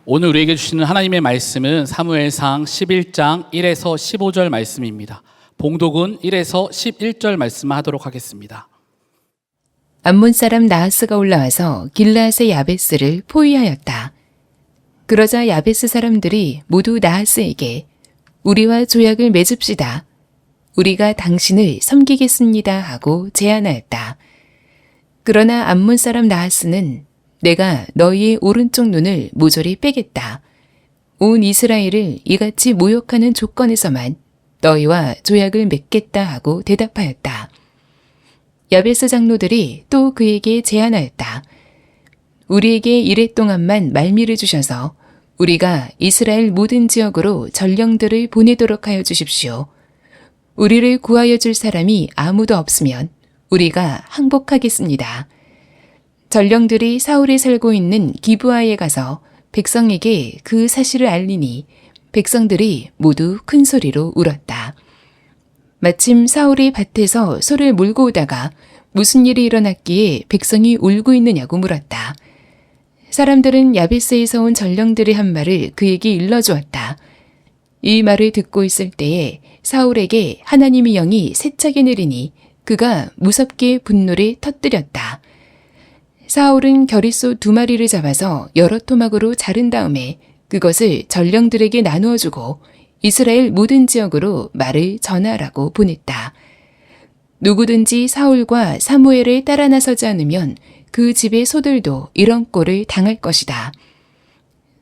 오늘 우리에게 주시는 하나님의 말씀은 사무엘상 11장 1에서 15절 말씀입니다. 봉독은 1에서 11절 말씀을 하도록 하겠습니다. 암몬 사람 나하스가 올라와서 길르앗의 야베스를 포위하였다. 그러자 야베스 사람들이 모두 나하스에게 우리와 조약을 맺읍시다. 우리가 당신을 섬기겠습니다 하고 제안하였다. 그러나 암몬 사람 나하스는 내가 너희의 오른쪽 눈을 모조리 빼겠다. 온 이스라엘을 이같이 모욕하는 조건에서만 너희와 조약을 맺겠다 하고 대답하였다. 야베스 장로들이 또 그에게 제안하였다. 우리에게 이래 동안만 말미를 주셔서 우리가 이스라엘 모든 지역으로 전령들을 보내도록 하여 주십시오. 우리를 구하여 줄 사람이 아무도 없으면 우리가 항복하겠습니다. 전령들이 사울이 살고 있는 기브아에 가서 백성에게 그 사실을 알리니 백성들이 모두 큰 소리로 울었다. 마침 사울이 밭에서 소를 몰고 오다가 무슨 일이 일어났기에 백성이 울고 있느냐고 물었다. 사람들은 야베스에서 온 전령들이 한 말을 그에게 일러주었다. 이 말을 듣고 있을 때에 사울에게 하나님의 영이 세차게 내리니 그가 무섭게 분노를 터뜨렸다. 사울은 겨릿소 2마리를 잡아서 여러 토막으로 자른 다음에 그것을 전령들에게 나누어 주고 이스라엘 모든 지역으로 말을 전하라고 보냈다. 누구든지 사울과 사무엘을 따라 나서지 않으면 그 집의 소들도 이런 꼴을 당할 것이다.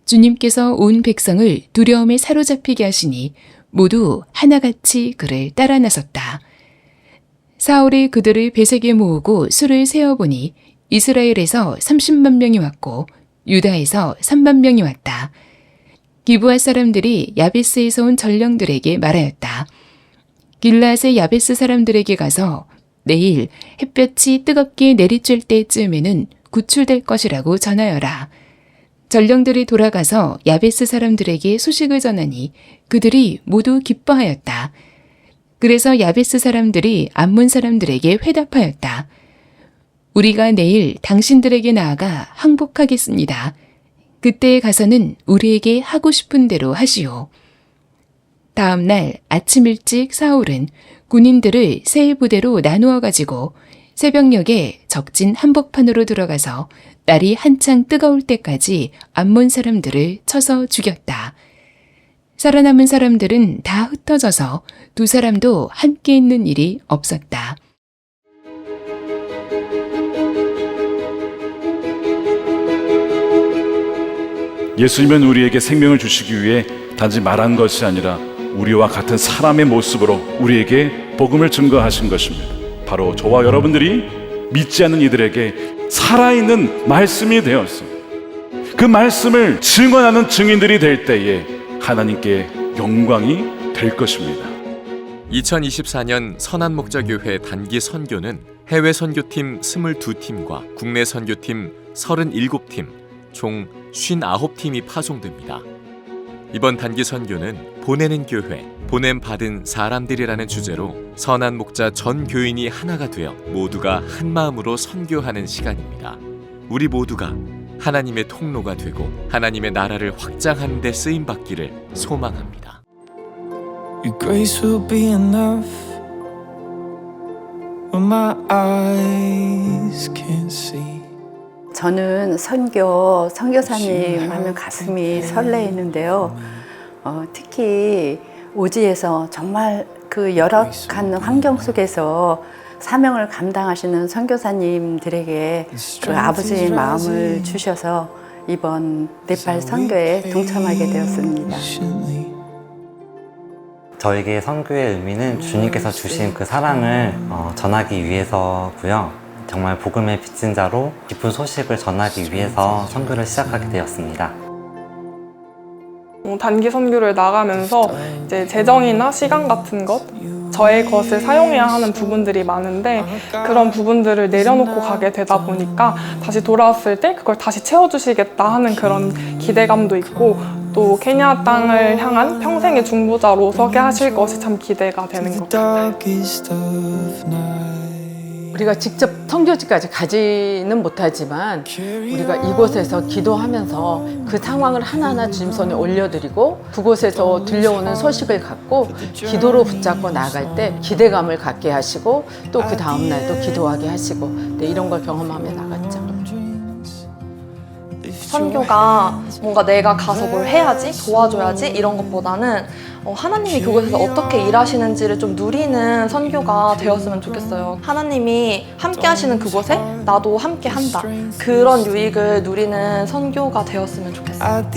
주님께서 온 백성을 두려움에 사로잡히게 하시니 모두 하나같이 그를 따라 나섰다. 사울이 그들을 배색에 모으고 수를 세어보니 이스라엘에서 30만 명이 왔고 유다에서 3만 명이 왔다. 기브아 사람들이 야베스에서 온 전령들에게 말하였다. 길르앗의 야베스 사람들에게 가서 내일 햇볕이 뜨겁게 내리쬐 때쯤에는 구출될 것이라고 전하여라. 전령들이 돌아가서 야베스 사람들에게 소식을 전하니 그들이 모두 기뻐하였다. 그래서 야베스 사람들이 암몬 사람들에게 회답하였다. 우리가 내일 당신들에게 나아가 항복하겠습니다. 그때에 가서는 우리에게 하고 싶은 대로 하시오. 다음 날 아침 일찍 사울은 군인들을 세 부대로 나누어 가지고 새벽녘에 적진 한복판으로 들어가서 날이 한창 뜨거울 때까지 암몬 사람들을 쳐서 죽였다. 살아남은 사람들은 다 흩어져서 2사람도 함께 있는 일이 없었다. 예수님은 우리에게 생명을 주시기 위해 단지 말한 것이 아니라 우리와 같은 사람의 모습으로 우리에게 복음을 증거하신 것입니다. 바로 저와 여러분들이 믿지 않는 이들에게 살아있는 말씀이 되었어. 그 말씀을 증언하는 증인들이 될 때에 하나님께 영광이 될 것입니다. 2024년 선한목자교회 단기 선교는 해외 선교팀 22팀과 국내 선교팀 37팀, 총 59팀이 파송됩니다. 이번 단기 선교는 보내는 교회, 보냄받은 사람들이라는 주제로 선한 목자 전 교인이 하나가 되어 모두가 한 마음으로 선교하는 시간입니다. 우리 모두가 하나님의 통로가 되고 하나님의 나라를 확장하는 데 쓰임받기를 소망합니다. Your grace will be enough when my eyes can't see. 저는 선교사님 하면 가슴이 설레이는데요. 특히 오지에서 정말 그 열악한 환경 속에서 사명을 감당하시는 선교사님들에게 그 아버지의 마음을 주셔서 이번 네팔 선교에 동참하게 되었습니다. 저에게 선교의 의미는 주님께서 주신 그 사랑을 전하기 위해서고요. 정말 복음의 빚진 자로 기쁜 소식을 전하기 위해서 선교를 시작하게 되었습니다. 단기 선교를 나가면서 이제 재정이나 시간 같은 것, 저의 것을 사용해야 하는 부분들이 많은데 그런 부분들을 내려놓고 가게 되다 보니까 다시 돌아왔을 때 그걸 다시 채워주시겠다 하는 그런 기대감도 있고 또 케냐 땅을 향한 평생의 중보자로 서게 하실 것이 참 기대가 되는 것 같아요. 우리가 직접 선교지까지 가지는 못하지만 우리가 이곳에서 기도하면서 그 상황을 하나하나 주님 손에 올려드리고 그곳에서 들려오는 소식을 갖고 기도로 붙잡고 나아갈 때 기대감을 갖게 하시고 또 그 다음날도 기도하게 하시고 네, 이런 걸 경험하며 나갔죠. 선교가 뭔가 내가 가서 뭘 해야지, 도와줘야지 이런 것보다는 하나님이 그곳에서 어떻게 일하시는지를 좀 누리는 선교가 되었으면 좋겠어요. 하나님이 함께 하시는 그곳에 나도 함께 한다. 그런 유익을 누리는 선교가 되었으면 좋겠어요.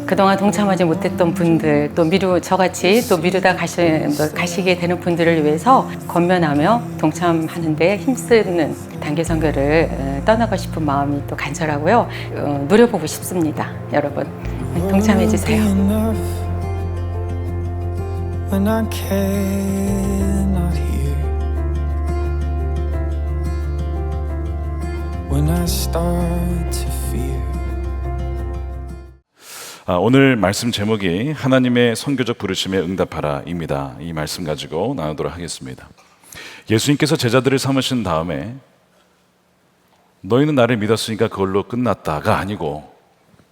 그동안 동참하지 못했던 분들, 또 저같이 또 미루다 가시게 되는 분들을 위해서 권면하며 동참하는 데 힘쓰는 단기 선교를 떠나고 싶은 마음이 또 간절하고요. 누려보고 싶습니다. 여러분, 동참해 주세요. When I cannot hear, when I start to fear. 오늘 말씀 제목이 하나님의 선교적 부르심에 응답하라입니다. 이 말씀 가지고 나누도록 하겠습니다. 예수님께서 제자들을 삼으신 다음에 너희는 나를 믿었으니까 그걸로 끝났다가 아니고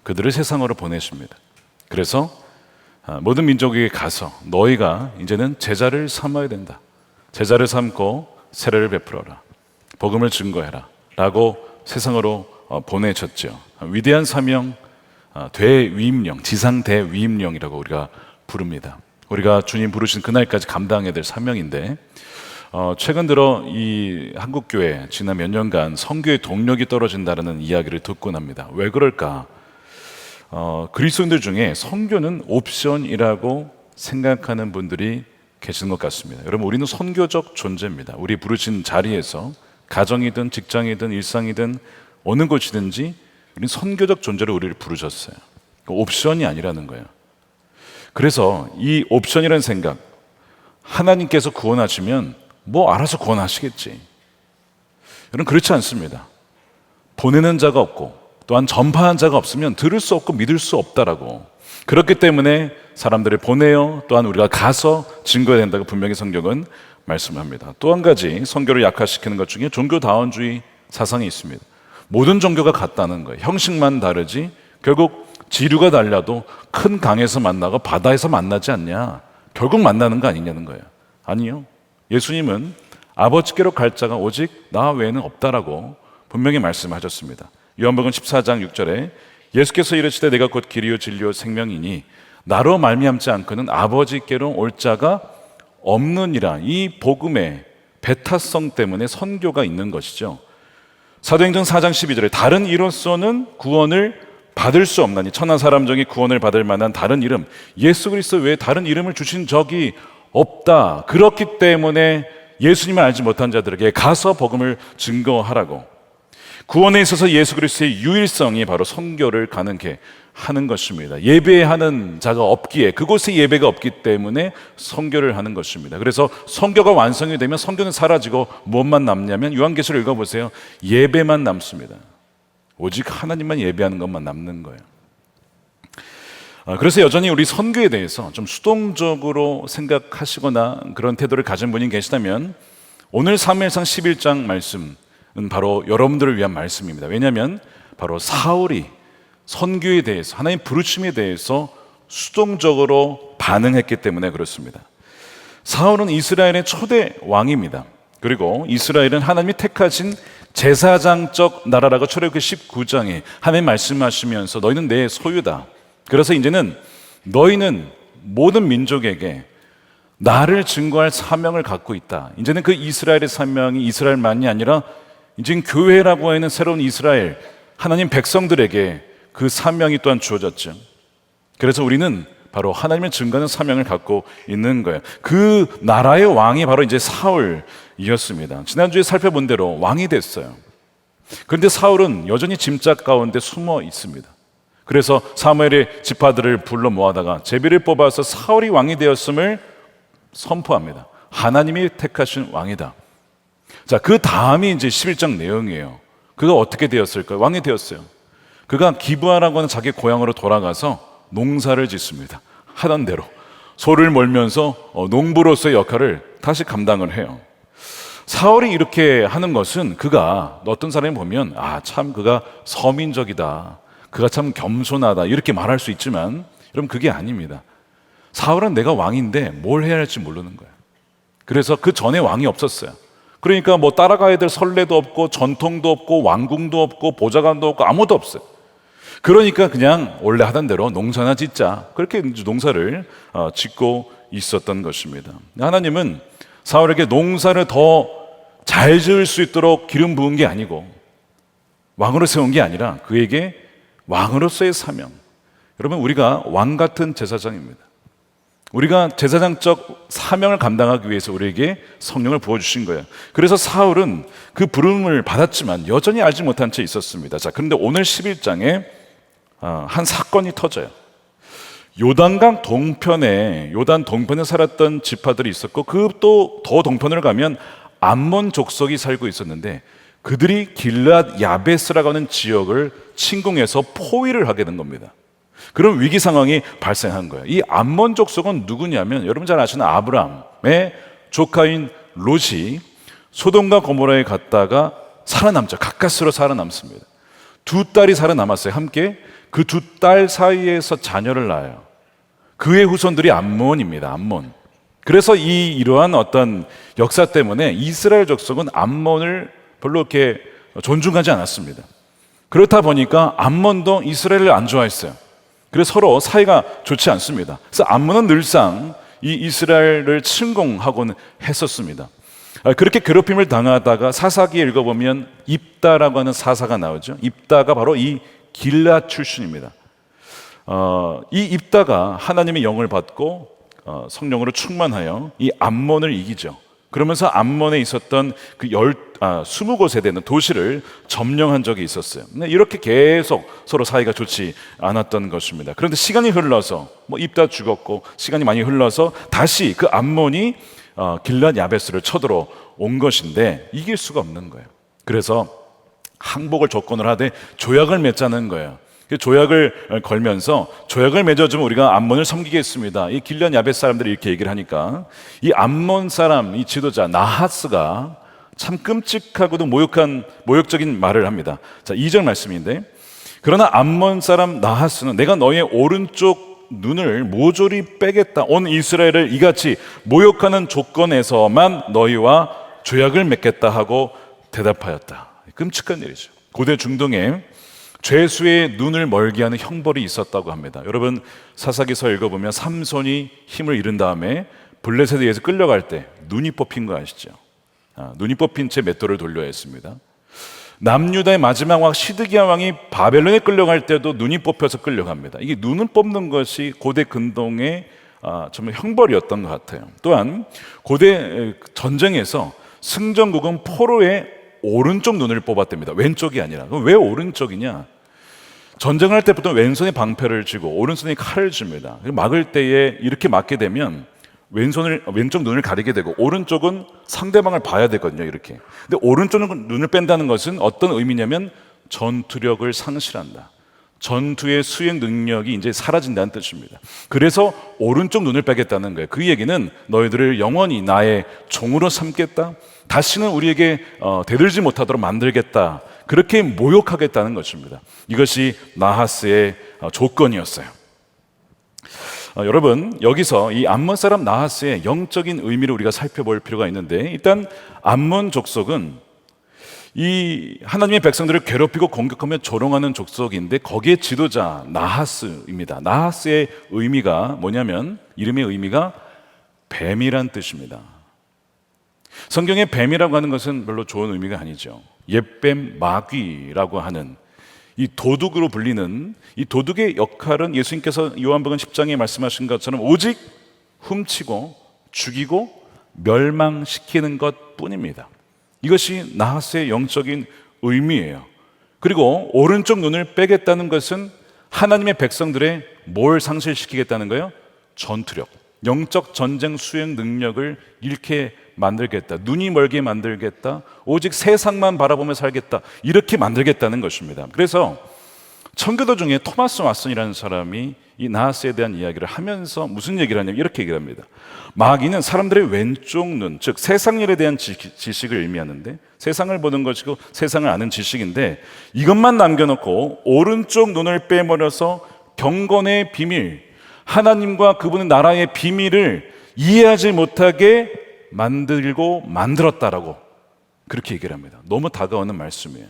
그들을 세상으로 보내십니다. 그래서 모든 민족에게 가서 너희가 이제는 제자를 삼아야 된다. 제자를 삼고 세례를 베풀어라. 복음을 증거해라. 라고 세상으로 보내셨죠. 위대한 사명, 대위임령, 지상 대위임령이라고 우리가 부릅니다. 우리가 주님 부르신 그날까지 감당해야 될 사명인데 최근 들어 이 한국교회 지난 몇 년간 선교의 동력이 떨어진다는 이야기를 듣곤 합니다. 왜 그럴까? 그리스도인들 중에 선교는 옵션이라고 생각하는 분들이 계시는 것 같습니다. 여러분, 우리는 선교적 존재입니다. 우리 부르신 자리에서 가정이든 직장이든 일상이든 어느 곳이든지 우리는 선교적 존재로 우리를 부르셨어요. 옵션이 아니라는 거예요. 그래서 이 옵션이라는 생각, 하나님께서 구원하시면 뭐 알아서 구원하시겠지. 여러분, 그렇지 않습니다. 보내는 자가 없고 또한 전파한 자가 없으면 들을 수 없고 믿을 수 없다라고. 그렇기 때문에 사람들을 보내어 또한 우리가 가서 증거해야 된다고 분명히 성경은 말씀합니다. 또 한 가지 선교를 약화시키는 것 중에 종교다원주의 사상이 있습니다. 모든 종교가 같다는 거예요. 형식만 다르지 결국 지류가 달라도 큰 강에서 만나고 바다에서 만나지 않냐. 결국 만나는 거 아니냐는 거예요. 아니요. 예수님은 아버지께로 갈 자가 오직 나 외에는 없다라고 분명히 말씀하셨습니다. 요한복음 14장 6절에 예수께서 이르시되 내가 곧 길이요 진리요 생명이니 나로 말미암지 않고는 아버지께로 올 자가 없느니라. 이 복음의 배타성 때문에 선교가 있는 것이죠. 사도행전 4장 12절에 다른 이로서는 구원을 받을 수 없나니 천한 사람 중에 구원을 받을 만한 다른 이름 예수 그리스도 외에 다른 이름을 주신 적이 없다. 그렇기 때문에 예수님을 알지 못한 자들에게 가서 복음을 증거하라고. 구원에 있어서 예수 그리스도의 유일성이 바로 선교를 가능케 하는 것입니다. 예배하는 자가 없기에 그곳에 예배가 없기 때문에 선교를 하는 것입니다. 그래서 선교가 완성이 되면 선교는 사라지고 무엇만 남냐면 요한계시록 읽어보세요. 예배만 남습니다. 오직 하나님만 예배하는 것만 남는 거예요. 그래서 여전히 우리 선교에 대해서 좀 수동적으로 생각하시거나 그런 태도를 가진 분이 계시다면 오늘 사무엘상 11장 말씀은 바로 여러분들을 위한 말씀입니다. 왜냐하면 바로 사울이 선교에 대해서 하나님 부르심에 대해서 수동적으로 반응했기 때문에 그렇습니다. 사울은 이스라엘의 초대 왕입니다. 그리고 이스라엘은 하나님이 택하신 제사장적 나라라고 출애굽기 19장에 하나님 말씀하시면서 너희는 내 소유다. 그래서 이제는 너희는 모든 민족에게 나를 증거할 사명을 갖고 있다. 이제는 그 이스라엘의 사명이 이스라엘만이 아니라 이제는 교회라고 하는 새로운 이스라엘 하나님 백성들에게 그 사명이 또한 주어졌죠. 그래서 우리는 바로 하나님을 증거하는 사명을 갖고 있는 거예요. 그 나라의 왕이 바로 이제 사울이었습니다. 지난주에 살펴본 대로 왕이 됐어요. 그런데 사울은 여전히 짐짝 가운데 숨어 있습니다. 그래서 사무엘의 지파들을 불러 모아다가 제비를 뽑아서 사울이 왕이 되었음을 선포합니다. 하나님이 택하신 왕이다. 자, 그 다음이 이제 11장 내용이에요. 그가 어떻게 되었을까요? 왕이 되었어요. 그가 기브아라고 하는 자기 고향으로 돌아가서 농사를 짓습니다. 하던 대로 소를 몰면서 농부로서의 역할을 다시 감당을 해요. 사울이 이렇게 하는 것은 그가 어떤 사람이 보면 참 그가 서민적이다, 그가 참 겸손하다 이렇게 말할 수 있지만 여러분 그게 아닙니다. 사울은 내가 왕인데 뭘 해야 할지 모르는 거예요. 그래서 그 전에 왕이 없었어요. 그러니까 뭐 따라가야 될 선례도 없고 전통도 없고 왕궁도 없고 보좌관도 없고 아무도 없어요. 그러니까 그냥 원래 하던 대로 농사나 짓자, 그렇게 농사를 짓고 있었던 것입니다. 하나님은 사울에게 농사를 더 잘 지을 수 있도록 기름 부은 게 아니고 왕으로 세운 게 아니라 그에게 왕으로서의 사명. 여러분, 우리가 왕 같은 제사장입니다. 우리가 제사장적 사명을 감당하기 위해서 우리에게 성령을 부어주신 거예요. 그래서 사울은 그 부름을 받았지만 여전히 알지 못한 채 있었습니다. 자, 그런데 오늘 11장에 한 사건이 터져요. 요단 동편에 살았던 지파들이 있었고, 그 또 더 동편을 가면 암몬 족속이 살고 있었는데 그들이 길앗 야베스라고 하는 지역을 침공해서 포위를 하게 된 겁니다. 그런 위기 상황이 발생한 거예요. 이 암몬 족속은 누구냐면 여러분 잘 아시는 아브람의 조카인 롯이 소돔과 고모라에 갔다가 살아남죠. 가까스로 살아남습니다. 두 딸이 살아남았어요. 함께 그 두 딸 사이에서 자녀를 낳아요. 그의 후손들이 암몬입니다. 암몬. 그래서 이러한 어떤 역사 때문에 이스라엘 족속은 암몬을 별로 이렇게 존중하지 않았습니다. 그렇다 보니까 암몬도 이스라엘을 안 좋아했어요. 그래서 서로 사이가 좋지 않습니다. 그래서 암몬은 늘상 이 이스라엘을 침공하곤 했었습니다. 그렇게 괴롭힘을 당하다가 사사기에 읽어보면 입다라고 하는 사사가 나오죠. 입다가 바로 이 길앗 출신입니다. 이 입다가 하나님의 영을 받고 성령으로 충만하여 이 암몬을 이기죠. 그러면서 암몬에 있었던 그 20곳에 되는 도시를 점령한 적이 있었어요. 이렇게 계속 서로 사이가 좋지 않았던 것입니다. 그런데 시간이 흘러서 입다 죽었고 시간이 많이 흘러서 다시 그 암몬이 길앗 야베스를 쳐들어온 것인데 이길 수가 없는 거예요. 그래서 항복을 조건으로 하되 조약을 맺자는 거예요. 조약을 걸면서 조약을 맺어주면 우리가 암몬을 섬기겠습니다. 이 길앗 야베스 사람들이 이렇게 얘기를 하니까 이 암몬 사람, 이 지도자 나하스가 참 끔찍하고도 모욕적인 말을 합니다. 자, 2절 말씀인데, 그러나 암몬 사람 나하스는 내가 너의 오른쪽 눈을 모조리 빼겠다, 온 이스라엘을 이같이 모욕하는 조건에서만 너희와 조약을 맺겠다 하고 대답하였다. 끔찍한 일이죠. 고대 중동에 죄수의 눈을 멀게 하는 형벌이 있었다고 합니다. 여러분, 사사기서 읽어보면 삼손이 힘을 잃은 다음에 블레셋에 의해서 끌려갈 때 눈이 뽑힌 거 아시죠? 눈이 뽑힌 채 맷돌을 돌려야 했습니다. 남유다의 마지막 왕 시드기야 왕이 바벨론에 끌려갈 때도 눈이 뽑혀서 끌려갑니다. 이게 눈을 뽑는 것이 고대 근동의 정말 형벌이었던 것 같아요. 또한 고대 전쟁에서 승전국은 포로의 오른쪽 눈을 뽑았답니다. 왼쪽이 아니라. 그럼 왜 오른쪽이냐? 전쟁을 할 때 보통 왼손에 방패를 쥐고 오른손에 칼을 줍니다. 막을 때에 이렇게 막게 되면 왼쪽 눈을 가리게 되고 오른쪽은 상대방을 봐야 되거든요. 이렇게. 근데 오른쪽 눈을 뺀다는 것은 어떤 의미냐면 전투력을 상실한다. 전투의 수행 능력이 이제 사라진다는 뜻입니다. 그래서 오른쪽 눈을 빼겠다는 거예요. 그 얘기는 너희들을 영원히 나의 종으로 삼겠다. 다시는 우리에게 대들지 못하도록 만들겠다. 그렇게 모욕하겠다는 것입니다. 이것이 나하스의 조건이었어요. 여러분, 여기서 이 암몬 사람 나하스의 영적인 의미를 우리가 살펴볼 필요가 있는데, 일단 암몬 족속은 이 하나님의 백성들을 괴롭히고 공격하며 조롱하는 족속인데 거기에 지도자 나하스입니다. 나하스의 의미가 뭐냐면, 이름의 의미가 뱀이란 뜻입니다. 성경에 뱀이라고 하는 것은 별로 좋은 의미가 아니죠. 옛뱀, 마귀라고 하는 이 도둑으로 불리는 이 도둑의 역할은 예수님께서 요한복음 10장에 말씀하신 것처럼 오직 훔치고 죽이고 멸망시키는 것 뿐입니다. 이것이 나하스의 영적인 의미예요. 그리고 오른쪽 눈을 빼겠다는 것은 하나님의 백성들의 뭘 상실시키겠다는 거예요? 전투력, 영적 전쟁 수행 능력을 잃게 만들겠다. 눈이 멀게 만들겠다. 오직 세상만 바라보며 살겠다. 이렇게 만들겠다는 것입니다. 그래서 청교도 중에 토마스 왓슨이라는 사람이 이 나하스에 대한 이야기를 하면서 무슨 얘기를 하냐면 이렇게 얘기를 합니다. 마귀는 사람들의 왼쪽 눈, 즉 세상 일에 대한 지식을 의미하는데, 세상을 보는 것이고 세상을 아는 지식인데, 이것만 남겨놓고 오른쪽 눈을 빼버려서 경건의 비밀, 하나님과 그분의 나라의 비밀을 이해하지 못하게 만들고 만들었다라고 그렇게 얘기를 합니다. 너무 다가오는 말씀이에요.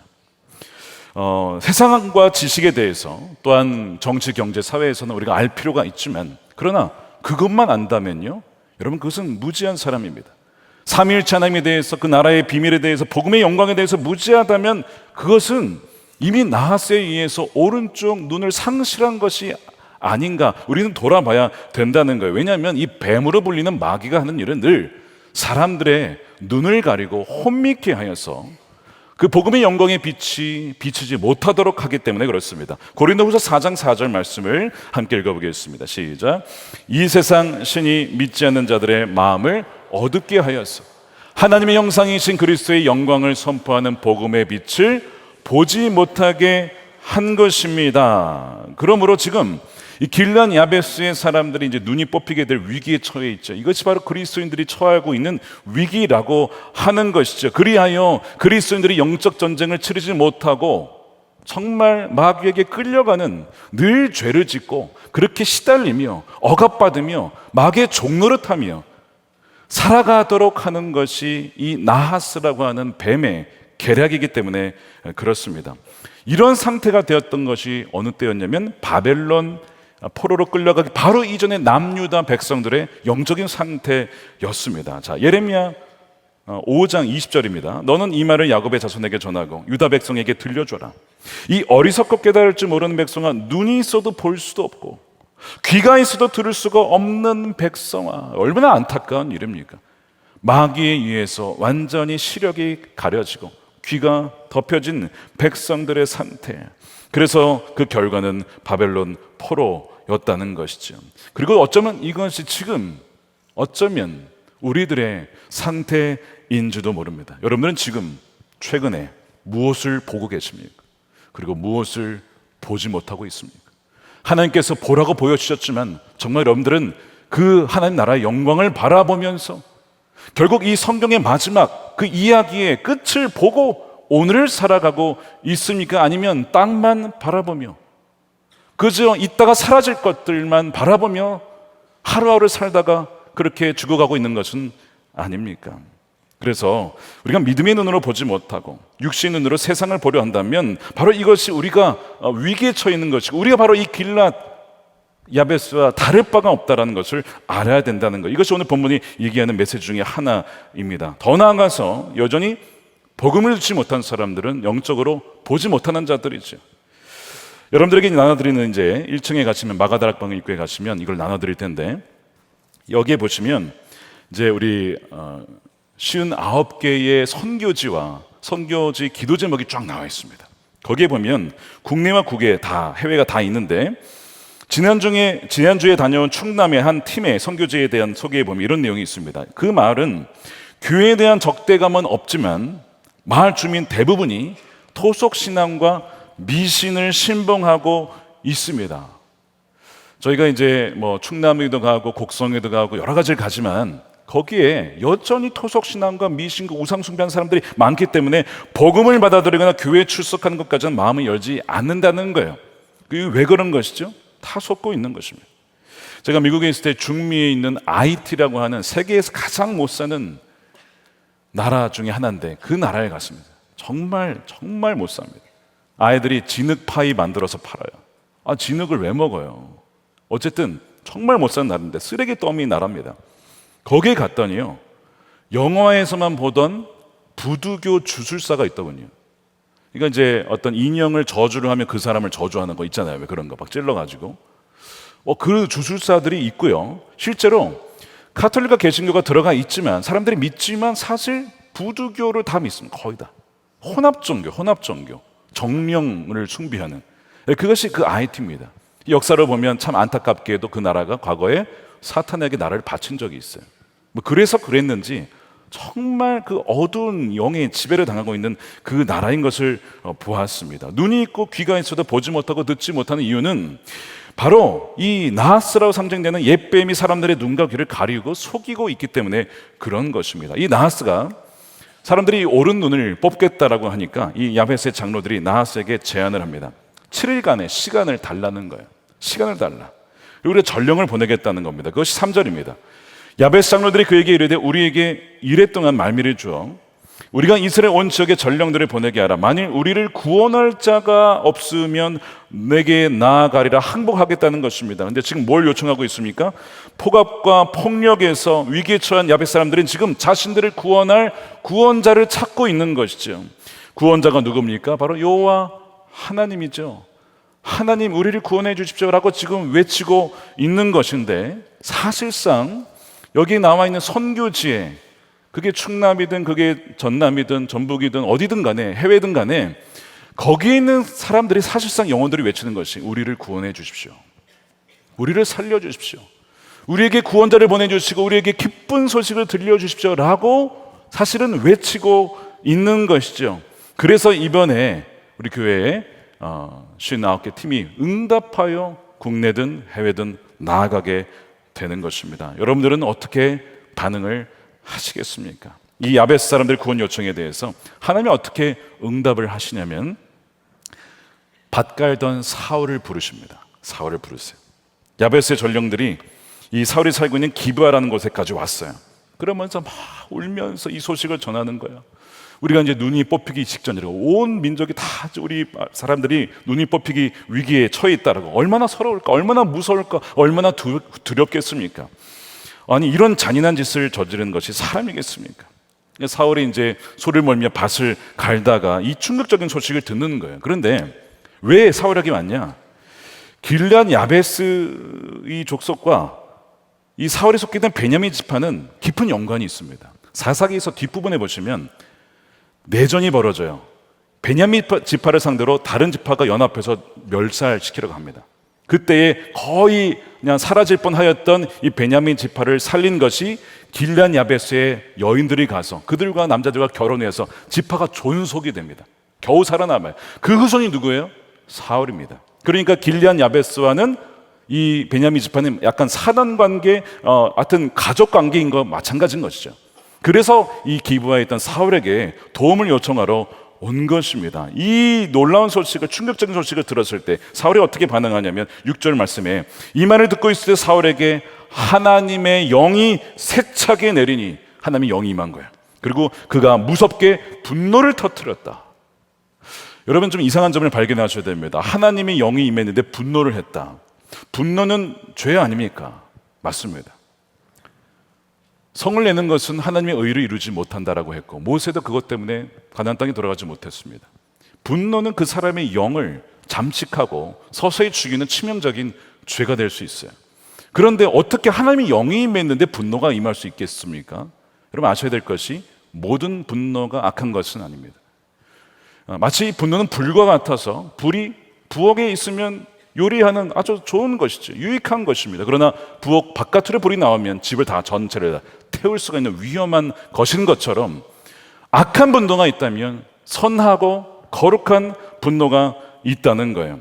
세상과 지식에 대해서 또한 정치, 경제, 사회에서는 우리가 알 필요가 있지만, 그러나 그것만 안다면요, 여러분 그것은 무지한 사람입니다. 삼위일체 하나님에 대해서, 그 나라의 비밀에 대해서, 복음의 영광에 대해서 무지하다면 그것은 이미 나하스에 의해서 오른쪽 눈을 상실한 것이 아닌가, 우리는 돌아봐야 된다는 거예요. 왜냐하면 이 뱀으로 불리는 마귀가 하는 일은 늘 사람들의 눈을 가리고 혼미케 하여서 그 복음의 영광의 빛이 비치지 못하도록 하기 때문에 그렇습니다. 고린도후서 4장 4절 말씀을 함께 읽어보겠습니다. 시작. 이 세상 신이 믿지 않는 자들의 마음을 어둡게 하여서 하나님의 형상이신 그리스도의 영광을 선포하는 복음의 빛을 보지 못하게 한 것입니다. 그러므로 지금 이 길란 야베스의 사람들이 이제 눈이 뽑히게 될 위기에 처해 있죠. 이것이 바로 그리스도인들이 처하고 있는 위기라고 하는 것이죠. 그리하여 그리스도인들이 영적 전쟁을 치르지 못하고 정말 마귀에게 끌려가는, 늘 죄를 짓고 그렇게 시달리며 억압받으며 마귀의 종노릇하며 살아가도록 하는 것이 이 나하스라고 하는 뱀의 계략이기 때문에 그렇습니다. 이런 상태가 되었던 것이 어느 때였냐면 바벨론 포로로 끌려가기 바로 이전의 남유다 백성들의 영적인 상태였습니다. 자, 예레미야 5장 20절입니다. 너는 이 말을 야곱의 자손에게 전하고 유다 백성에게 들려줘라. 이 어리석고 깨달을 줄 모르는 백성아, 눈이 있어도 볼 수도 없고 귀가 있어도 들을 수가 없는 백성아, 얼마나 안타까운 일입니까? 마귀에 의해서 완전히 시력이 가려지고 귀가 덮여진 백성들의 상태. 그래서 그 결과는 바벨론 포로였다는 것이죠. 그리고 어쩌면 이것이 지금 어쩌면 우리들의 상태인지도 모릅니다. 여러분들은 지금 최근에 무엇을 보고 계십니까? 그리고 무엇을 보지 못하고 있습니까? 하나님께서 보라고 보여주셨지만 정말 여러분들은 그 하나님 나라의 영광을 바라보면서 결국 이 성경의 마지막 그 이야기의 끝을 보고 오늘을 살아가고 있습니까? 아니면 땅만 바라보며 그저 이따가 사라질 것들만 바라보며 하루하루 살다가 그렇게 죽어가고 있는 것은 아닙니까? 그래서 우리가 믿음의 눈으로 보지 못하고 육신의 눈으로 세상을 보려 한다면 바로 이것이 우리가 위기에 처해 있는 것이고, 우리가 바로 이 길랏 야베스와 다를 바가 없다는 것을 알아야 된다는 것. 이것이 오늘 본문이 얘기하는 메시지 중에 하나입니다. 더 나아가서 여전히 복음을 듣지 못한 사람들은 영적으로 보지 못하는 자들이죠. 여러분들에게 나눠드리는 이제 1층에 가시면 마가다락방 입구에 가시면 이걸 나눠드릴 텐데, 여기에 보시면 이제 우리 59개의 선교지와 선교지 기도 제목이 쫙 나와 있습니다. 거기에 보면 국내와 국외 다, 해외가 다 있는데, 지난주에 다녀온 충남의 한 팀의 선교지에 대한 소개에 보면 이런 내용이 있습니다. 그 마을은 교회에 대한 적대감은 없지만 마을 주민 대부분이 토속신앙과 미신을 신봉하고 있습니다. 저희가 이제 뭐 충남에도 가고 곡성에도 가고 여러 가지를 가지만 거기에 여전히 토속신앙과 미신과 우상숭배하는 사람들이 많기 때문에 복음을 받아들이거나 교회에 출석하는 것까지는 마음을 열지 않는다는 거예요. 그게 왜 그런 것이죠? 다 속고 있는 것입니다. 제가 미국에 있을 때 중미에 있는 IT라고 하는 세계에서 가장 못 사는 나라 중에 하나인데 그 나라에 갔습니다. 정말 못 삽니다. 아이들이 진흙 파이 만들어서 팔아요. 진흙을 왜 먹어요? 어쨌든 정말 못 사는 나라인데 쓰레기 더미 나라입니다. 거기에 갔더니요, 영화에서만 보던 부두교 주술사가 있더군요. 그러니까 이제 어떤 인형을 저주를 하면 그 사람을 저주하는 거 있잖아요. 왜 그런 거 막 찔러가지고 그 주술사들이 있고요. 실제로 카톨릭과 개신교가 들어가 있지만 사람들이 믿지만 사실 부두교를 다 믿습니다. 거의 다 혼합종교, 정령을 숭배하는, 그것이 그 IT입니다. 역사를 보면 참 안타깝게도 그 나라가 과거에 사탄에게 나라를 바친 적이 있어요. 그래서 그랬는지 정말 그 어두운 영의 지배를 당하고 있는 그 나라인 것을 보았습니다. 눈이 있고 귀가 있어도 보지 못하고 듣지 못하는 이유는 바로 이 나하스라고 상징되는 옛뱀이 사람들의 눈과 귀를 가리고 속이고 있기 때문에 그런 것입니다. 이 나하스가 사람들이 옳은 눈을 뽑겠다라고 하니까 이 야벳의 장로들이 나하스에게 제안을 합니다. 7일간의 시간을 달라는 거예요. 시간을 달라. 그리고 우리가 전령을 보내겠다는 겁니다. 그것이 3절입니다. 야벳 장로들이 그에게 이르되 우리에게 이래 동안 말미를 주어 우리가 이스라엘 온 지역에 전령들을 보내게 하라. 만일 우리를 구원할 자가 없으면 내게 나아가리라 항복하겠다는 것입니다. 그런데 지금 뭘 요청하고 있습니까? 폭압과 폭력에서 위기에 처한 야벳 사람들은 지금 자신들을 구원할 구원자를 찾고 있는 것이죠. 구원자가 누굽니까? 바로 여호와 하나님이죠. 하나님 우리를 구원해 주십시오라고 지금 외치고 있는 것인데 사실상 여기 나와 있는 선교지에 그게 충남이든 그게 전남이든 전북이든 어디든 간에 해외든 간에 거기에 있는 사람들이 사실상 영혼들이 외치는 것이 우리를 구원해 주십시오. 우리를 살려 주십시오. 우리에게 구원자를 보내주시고 우리에게 기쁜 소식을 들려주십시오 라고 사실은 외치고 있는 것이죠. 그래서 이번에 우리 교회에 59개 팀이 응답하여 국내든 해외든 나아가게 되는 것입니다. 여러분들은 어떻게 반응을 하시겠습니까? 이 야벳 사람들 구원 요청에 대해서 하나님이 어떻게 응답을 하시냐면 밭갈던 사울을 부르십니다. 사울을 부르세요. 야벳의 전령들이 이 사울이 살고 있는 기브아라는 곳에까지 왔어요. 그러면서 막 울면서 이 소식을 전하는 거예요. 우리가 이제 눈이 뽑히기 직전이라고 온 민족이 다 우리 사람들이 눈이 뽑히기 위기에 처해 있다라고 얼마나 서러울까, 얼마나 무서울까, 얼마나 두렵겠습니까? 아니 이런 잔인한 짓을 저지른 것이 사람이겠습니까? 사울이 이제 소를 몰며 밭을 갈다가 이 충격적인 소식을 듣는 거예요. 그런데 왜 사울에게 왔냐? 길르앗 야베스의 족속과 이 사울이 속해 있는 베냐민 지파는 깊은 연관이 있습니다. 사사기에서 뒷부분에 보시면 내전이 벌어져요. 베냐민 지파를 상대로 다른 지파가 연합해서 멸살시키려고 합니다. 그때에 거의 그냥 사라질 뻔하였던 이 베냐민 지파를 살린 것이 길르앗 야베스의 여인들이 가서 그들과 남자들과 결혼해서 지파가 존속이 됩니다. 겨우 살아남아요. 그 후손이 누구예요? 사울입니다. 그러니까 길르앗 야베스와는 이 베냐민 지파는 약간 사단 관계, 하여튼 가족 관계인 거 마찬가지인 것이죠. 그래서 이 기브아에 있던 사울에게 도움을 요청하러 온 것입니다. 이 놀라운 소식을, 충격적인 소식을 들었을 때 사울이 어떻게 반응하냐면 6절 말씀에 이 말을 듣고 있을 때 사울에게 하나님의 영이 세차게 내리니 하나님의 영이 임한 거예요. 그리고 그가 무섭게 분노를 터뜨렸다. 여러분 좀 이상한 점을 발견하셔야 됩니다. 하나님의 영이 임했는데 분노를 했다. 분노는 죄 아닙니까? 맞습니다. 성을 내는 것은 하나님의 의를 이루지 못한다라고 했고 모세도 그것 때문에 가나안 땅에 돌아가지 못했습니다. 분노는 그 사람의 영을 잠식하고 서서히 죽이는 치명적인 죄가 될 수 있어요. 그런데 어떻게 하나님의 영이 임했는데 분노가 임할 수 있겠습니까? 여러분 아셔야 될 것이 모든 분노가 악한 것은 아닙니다. 마치 분노는 불과 같아서 불이 부엌에 있으면 요리하는 아주 좋은 것이죠. 유익한 것입니다. 그러나 부엌 바깥으로 불이 나오면 집을 다 전체를 다 태울 수가 있는 위험한 것인 것처럼 악한 분노가 있다면 선하고 거룩한 분노가 있다는 거예요.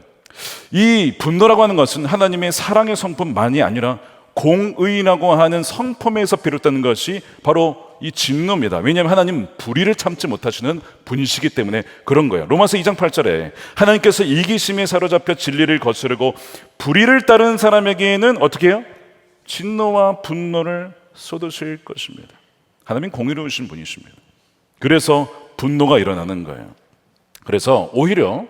이 분노라고 하는 것은 하나님의 사랑의 성품만이 아니라 공의라고 하는 성품에서 비롯되는 것이 바로 이 진노입니다. 왜냐하면 하나님은 불의를 참지 못하시는 분이시기 때문에 그런 거예요. 로마서 2장 8절에 하나님께서 이기심에 사로잡혀 진리를 거스르고 불의를 따르는 사람에게는 어떻게 해요? 진노와 분노를 쏟으실 것입니다. 하나님은 공의로우신 분이십니다. 그래서 분노가 일어나는 거예요. 그래서 오히려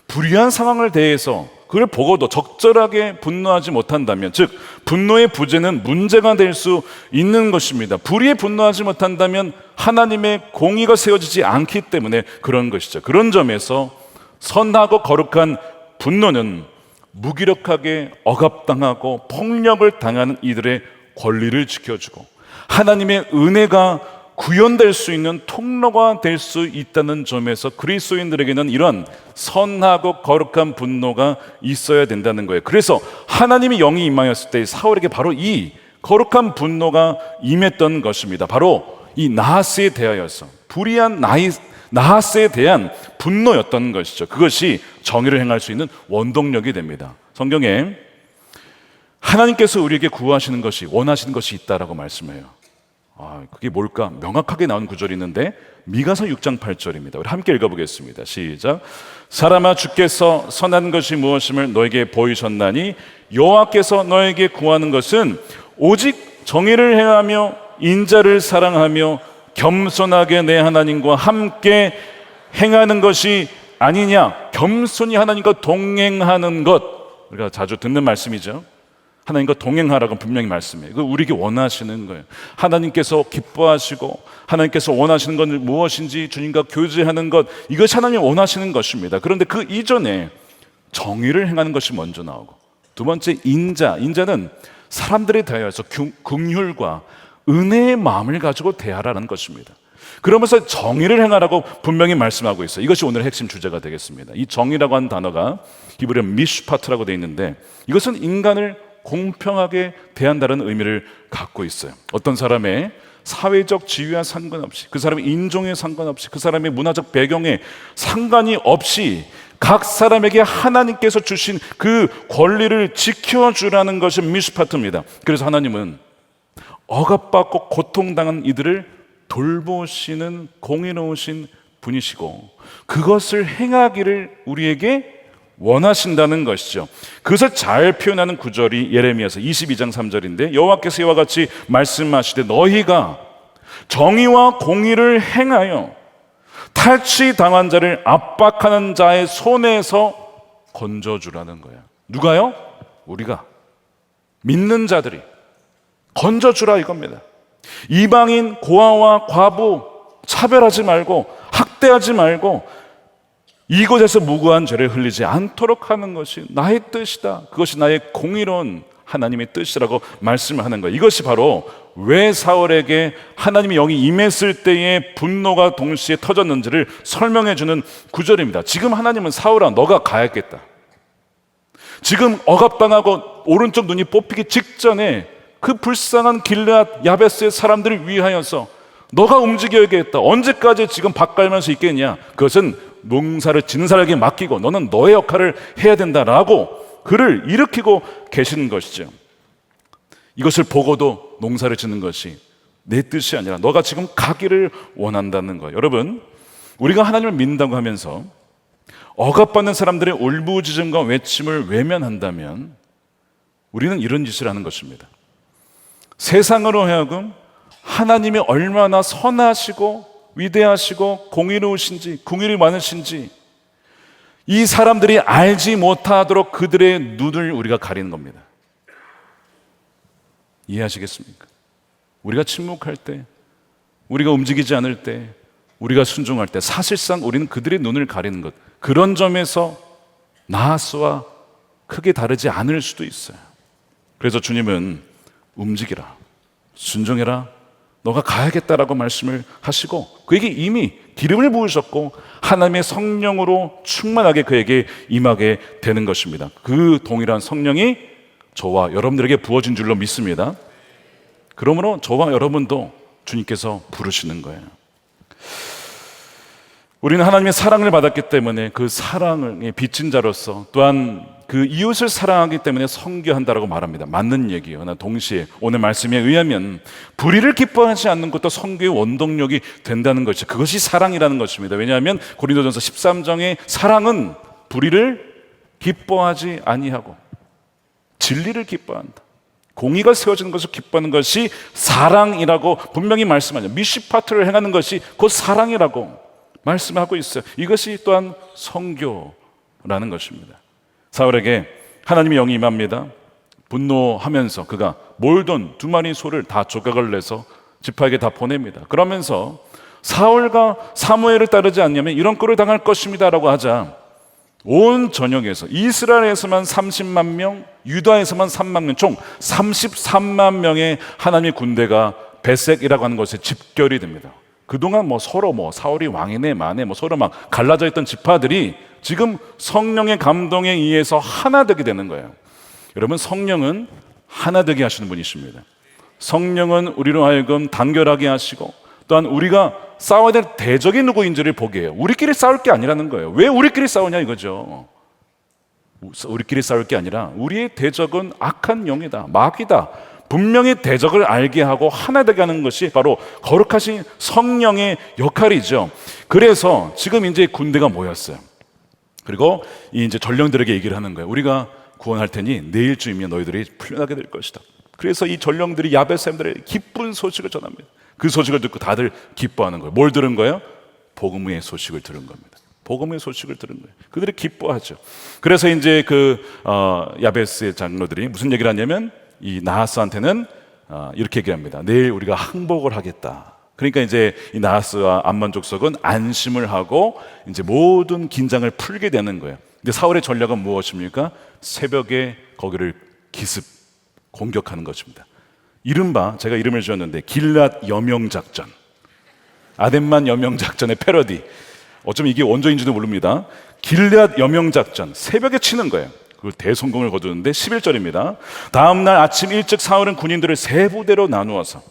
불의한 상황을 대해서 그걸 보고도 적절하게 분노하지 못한다면, 즉 분노의 부재는 문제가 될 수 있는 것입니다. 불의에 분노하지 못한다면 하나님의 공의가 세워지지 않기 때문에 그런 것이죠. 그런 점에서 선하고 거룩한 분노는 무기력하게 억압당하고 폭력을 당하는 이들의 권리를 지켜주고 하나님의 은혜가 구현될 수 있는 통로가 될 수 있다는 점에서 그리스도인들에게는 이런 선하고 거룩한 분노가 있어야 된다는 거예요. 그래서 하나님의 영이 임하였을 때 사울에게 바로 이 거룩한 분노가 임했던 것입니다. 바로 이 나하스에 대하여서 불의한 나하스에 대한 분노였던 것이죠. 그것이 정의를 행할 수 있는 원동력이 됩니다. 성경에 하나님께서 우리에게 구하시는 것이, 원하시는 것이 있다라고 말씀해요. 그게 뭘까? 명확하게 나온 구절이 있는데 미가서 6장 8절입니다. 우리 함께 읽어보겠습니다. 시작. 사람아, 주께서 선한 것이 무엇임을 너에게 보이셨나니 여호와께서 너에게 구하는 것은 오직 정의를 행하며 인자를 사랑하며 겸손하게 내 하나님과 함께 행하는 것이 아니냐. 겸손히 하나님과 동행하는 것, 우리가 자주 듣는 말씀이죠. 하나님과 동행하라고 분명히 말씀해요. 그거 우리에게 원하시는 거예요. 하나님께서 기뻐하시고 하나님께서 원하시는 건 무엇인지 주님과 교제하는 것, 이것이 하나님이 원하시는 것입니다. 그런데 그 이전에 정의를 행하는 것이 먼저 나오고, 두 번째 인자는 사람들에 대하여서 긍휼과 은혜의 마음을 가지고 대하라는 것입니다. 그러면서 정의를 행하라고 분명히 말씀하고 있어요. 이것이 오늘의 핵심 주제가 되겠습니다. 이 정의라고 하는 단어가 히브리어 미슈파트라고 되어 있는데, 이것은 인간을 공평하게 대한다는 의미를 갖고 있어요. 어떤 사람의 사회적 지위와 상관없이, 그 사람의 인종에 상관없이, 그 사람의 문화적 배경에 상관이 없이 각 사람에게 하나님께서 주신 그 권리를 지켜주라는 것이 미슈파트입니다. 그래서 하나님은 억압받고 고통당한 이들을 돌보시는 공의로우신 분이시고, 그것을 행하기를 우리에게 원하신다는 것이죠. 그것을 잘 표현하는 구절이 예레미야서 22장 3절인데, 여호와께서 이와 같이 말씀하시되 너희가 정의와 공의를 행하여 탈취당한 자를 압박하는 자의 손에서 건져주라는 거야. 누가요? 우리가 믿는 자들이 건져주라 이겁니다. 이방인, 고아와 과부 차별하지 말고 학대하지 말고 이곳에서 무고한 죄를 흘리지 않도록 하는 것이 나의 뜻이다. 그것이 나의 공의로운 하나님의 뜻이라고 말씀을 하는 거예요. 이것이 바로 왜 사울에게 하나님의 영이 임했을 때에 분노가 동시에 터졌는지를 설명해 주는 구절입니다. 지금 하나님은 사울아, 너가 가야겠다. 지금 억압당하고 오른쪽 눈이 뽑히기 직전에 그 불쌍한 길르앗 야베스의 사람들을 위하여서 너가 움직여야겠다. 언제까지 지금 밥 갈면서 있겠냐? 그것은 농사를 짓는 사람에게 맡기고 너는 너의 역할을 해야 된다라고 그를 일으키고 계시는 것이죠. 이것을 보고도 농사를 짓는 것이 내 뜻이 아니라 너가 지금 가기를 원한다는 거예요. 여러분, 우리가 하나님을 믿는다고 하면서 억압받는 사람들의 울부짖음과 외침을 외면한다면 우리는 이런 짓을 하는 것입니다. 세상으로 하여금 하나님이 얼마나 선하시고 위대하시고 공의로우신지, 긍휼이 많으신지 이 사람들이 알지 못하도록 그들의 눈을 우리가 가리는 겁니다. 이해하시겠습니까? 우리가 침묵할 때, 우리가 움직이지 않을 때, 우리가 순종할 때 사실상 우리는 그들의 눈을 가리는 것, 그런 점에서 나하스와 크게 다르지 않을 수도 있어요. 그래서 주님은 움직이라, 순종해라, 너가 가야겠다라고 말씀을 하시고 그에게 이미 기름을 부으셨고 하나님의 성령으로 충만하게 그에게 임하게 되는 것입니다. 그 동일한 성령이 저와 여러분들에게 부어진 줄로 믿습니다. 그러므로 저와 여러분도 주님께서 부르시는 거예요. 우리는 하나님의 사랑을 받았기 때문에 그 사랑을 빚진 자로서 또한 그 이웃을 사랑하기 때문에 선교한다라고 말합니다. 맞는 얘기예요. 그러나 동시에 오늘 말씀에 의하면 불의를 기뻐하지 않는 것도 선교의 원동력이 된다는 것이죠. 그것이 사랑이라는 것입니다. 왜냐하면 고린도전서 13장의 사랑은 불의를 기뻐하지 아니하고 진리를 기뻐한다. 공의가 세워지는 것을 기뻐하는 것이 사랑이라고 분명히 말씀하죠. 미시파트를 행하는 것이 곧 사랑이라고 말씀하고 있어요. 이것이 또한 선교라는 것입니다. 사울에게 하나님의 영이 임합니다. 분노하면서 그가 몰던 2마리 소를 다 조각을 내서 지파에게 다 보냅니다. 그러면서 사울과 사무엘을 따르지 않냐면 이런 꼴을 당할 것입니다 라고 하자 온 전역에서 이스라엘에서만 30만 명, 유다에서만 3만 명, 총 33만 명의 하나님의 군대가 베색이라고 하는 곳에 집결이 됩니다. 그동안 서로 사울이 왕이네 마네 서로 막 갈라져 있던 지파들이 지금 성령의 감동에 의해서 하나 되게 되는 거예요. 여러분, 성령은 하나 되게 하시는 분이십니다. 성령은 우리로 하여금 단결하게 하시고 또한 우리가 싸워야 될 대적이 누구인지를 보게 해요. 우리끼리 싸울 게 아니라는 거예요. 왜 우리끼리 싸우냐 이거죠. 우리끼리 싸울 게 아니라 우리의 대적은 악한 영이다, 마귀다. 분명히 대적을 알게 하고 하나 되게 하는 것이 바로 거룩하신 성령의 역할이죠. 그래서 지금 이제 군대가 모였어요. 그리고 이제 전령들에게 얘기를 하는 거예요. 우리가 구원할 테니 내일쯤이면 너희들이 풀려나게 될 것이다. 그래서 이 전령들이 야베스 사람들의 기쁜 소식을 전합니다. 그 소식을 듣고 다들 기뻐하는 거예요. 뭘 들은 거예요? 복음의 소식을 들은 겁니다. 복음의 소식을 들은 거예요. 그들이 기뻐하죠. 그래서 이제 야베스의 장로들이 무슨 얘기를 하냐면 이 나하스한테는 이렇게 얘기합니다. 내일 우리가 항복을 하겠다. 그러니까 이제 이 나하스와 암몬 족속은 안심을 하고 이제 모든 긴장을 풀게 되는 거예요. 근데 사울의 전략은 무엇입니까? 새벽에 거기를 기습 공격하는 것입니다. 이른바 제가 이름을 지었는데 길랏 여명작전, 아덴만 여명작전의 패러디. 어쩌면 이게 원조인지도 모릅니다. 길랏 여명작전, 새벽에 치는 거예요. 그 대성공을 거두는데 11절입니다. 다음날 아침 일찍 사울은 군인들을 세 부대로 나누어서